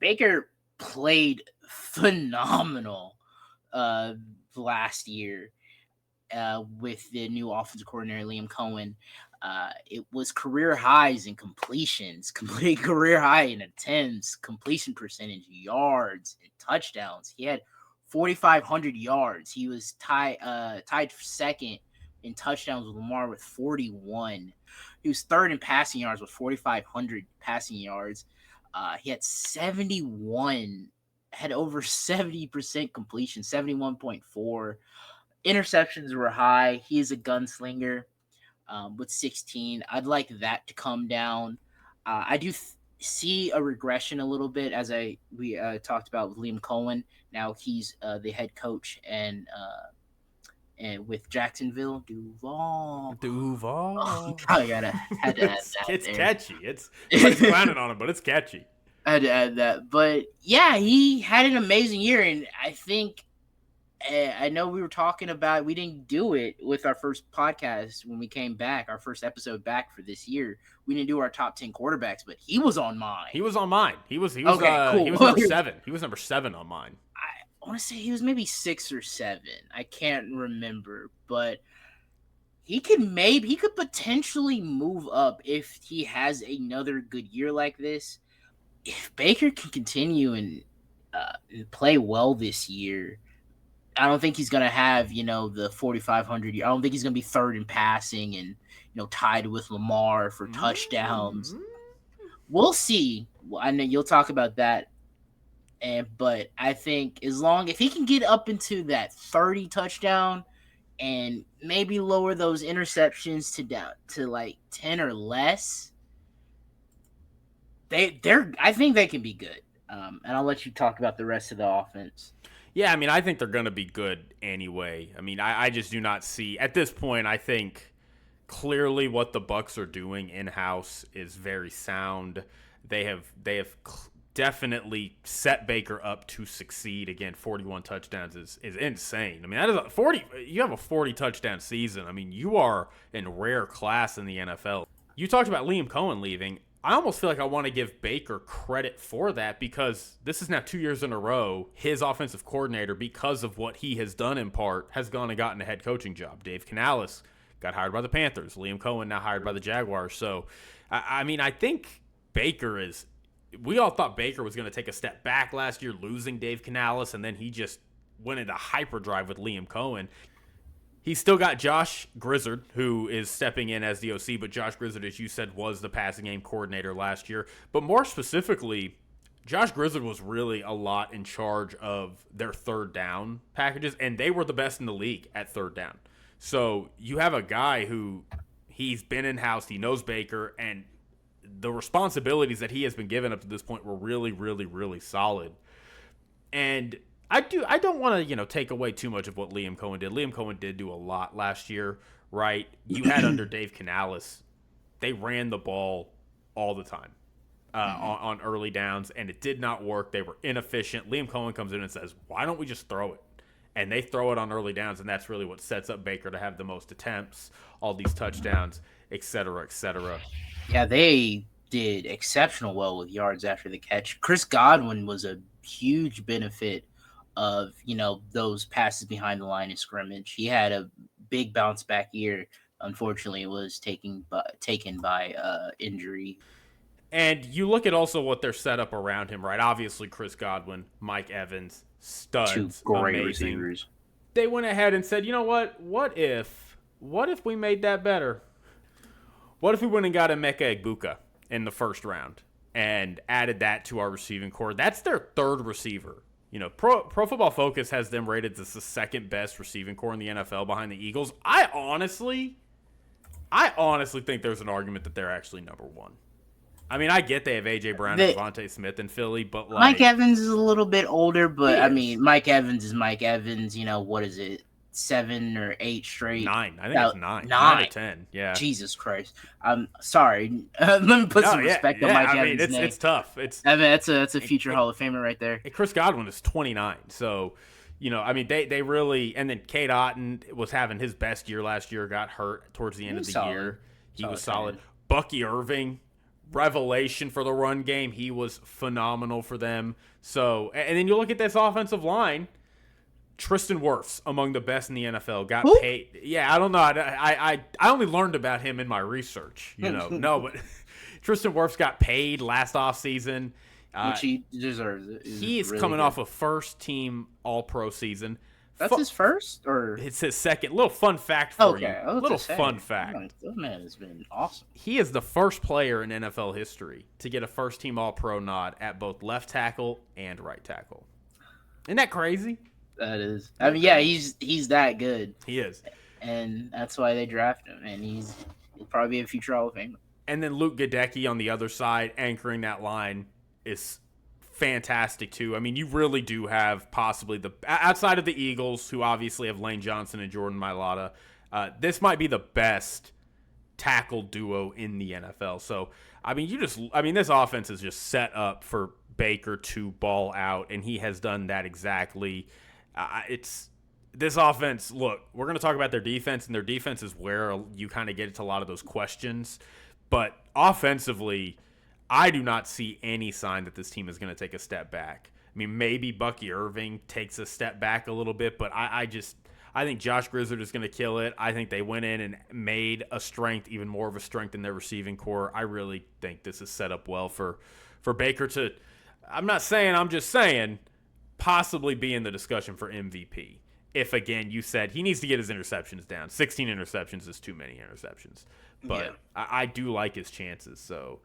Baker played phenomenal last year with the new offensive coordinator, Liam Cohen. It was career highs in completions, career high in attempts, completion percentage, yards, and touchdowns. He had 4,500 yards. He was tied for second in touchdowns with Lamar with 41. He was third in passing yards with 4,500 passing yards. He had over 70% completion, 71.4. Interceptions were high. He is a gunslinger with 16. I'd like that to come down. I do see a regression a little bit as we talked about with Liam Cohen. Now he's the head coach and with Jacksonville, Duval. Oh, Probably had to add that. It's there. catchy. It's clowning on him, but it's catchy. I had to add that. But yeah, he had an amazing year, and I think I know we were talking about we didn't do it with our first podcast when we came back, our first episode back for this year. We didn't do our top 10 quarterbacks, but he was on mine. He was on mine. He was Okay, cool. He was number 7. He was number 7 on mine. I want to say he was maybe 6 or 7. I can't remember, but he could potentially move up if he has another good year like this. If Baker can continue and play well this year, I don't think he's going to have, the 4,500. I don't think he's going to be third in passing and, tied with Lamar for touchdowns. We'll see. I know you'll talk about that. But I think if he can get up into that 30 touchdown and maybe lower those interceptions to like 10 or less, I think they can be good. And I'll let you talk about the rest of the offense. Yeah, I mean, I think they're going to be good anyway. I mean, I just do not see at this point. I think clearly what the Bucs are doing in-house is very sound. They have definitely set Baker up to succeed. Again, 41 touchdowns is insane. I mean, that is 40. You have a 40 touchdown season. I mean, you are in rare class in the NFL. You talked about Liam Cohen leaving. I almost feel like I want to give Baker credit for that because this is now 2 years in a row. His offensive coordinator, because of what he has done in part, has gone and gotten a head coaching job. Dave Canales got hired by the Panthers. Liam Cohen now hired by the Jaguars. So, I mean, I think Baker is – we all thought Baker was going to take a step back last year, losing Dave Canales, and then he just went into hyperdrive with Liam Cohen. He's still got Josh Grizzard, who is stepping in as the OC, but Josh Grizzard, as you said, was the passing game coordinator last year. But more specifically, Josh Grizzard was really a lot in charge of their third down packages, and they were the best in the league at third down. So you have a guy who he's been in-house, he knows Baker, and the responsibilities that he has been given up to this point were really, really, really solid. And I don't want to, take away too much of what Liam Cohen did. Liam Cohen did do a lot last year, right? You had under Dave Canales, they ran the ball all the time on early downs, and it did not work. They were inefficient. Liam Cohen comes in and says, why don't we just throw it? And they throw it on early downs, and that's really what sets up Baker to have the most attempts, all these touchdowns, et cetera, et cetera. Yeah, they did exceptional well with yards after the catch. Chris Godwin was a huge benefit of, those passes behind the line of scrimmage. He had a big bounce back year. Unfortunately, it was taken by injury. And you look at also what they're set up around him, right? Obviously, Chris Godwin, Mike Evans, studs, 2 great amazing receivers. They went ahead and said, you know what? What if we made that better? What if we went and got Emeka Egbuka in the first round and added that to our receiving core? That's their third receiver. Pro Football Focus has them rated as the second best receiving core in the NFL behind the Eagles. I honestly think there's an argument that they're actually number one. I mean, I get they have A.J. Brown and Devontae Smith in Philly, but Mike Evans is a little bit older, but I mean, Mike Evans is Mike Evans. What is it? 7 or 8 straight? 9. I think it's 9. 9 or 10. Yeah. Jesus Christ. I'm sorry. Let me put some respect on Mike Evans' name. It's tough. That's a future Hall of Famer right there. Chris Godwin is 29. So, I mean, they really – and then Cade Otton was having his best year last year, got hurt towards the end of the year. He was solid. Bucky Irving revelation for the run game. He was phenomenal for them. So, and then you look at this offensive line. Tristan Wirfs, among the best in the NFL, got Who? paid. Yeah, I don't know. I only learned about him in my research. No, but Tristan Wirfs got paid last offseason. Which he deserves. He is really coming good. off a first-team All-Pro season. That's his first, or it's his second. Little fun fact for you. okay? Little fun fact. That man has been awesome. He is the first player in NFL history to get a first-team All-Pro nod at both left tackle and right tackle. Isn't that crazy? That is. I mean, yeah, he's that good. He is, and that's why they draft him, and he'll probably be a future Hall of Famer. And then Luke Gadecki on the other side, anchoring that line, is fantastic too. I mean, you really do have possibly outside of the Eagles, who obviously have Lane Johnson and Jordan Mailata, this might be the best tackle duo in the NFL. So, I mean, this offense is just set up for Baker to ball out, and he has done that exactly. It's this offense. Look, we're going to talk about their defense, and their defense is where you kind of get into a lot of those questions. But offensively, I do not see any sign that this team is going to take a step back. I mean, maybe Bucky Irving takes a step back a little bit, but I think Josh Grizzard is going to kill it. I think they went in and made a strength, even more of a strength in their receiving core. I really think this is set up well for Baker to, I'm just saying, possibly be in the discussion for MVP. If, again, you said he needs to get his interceptions down. 16 interceptions is too many interceptions. But yeah. I do like his chances. So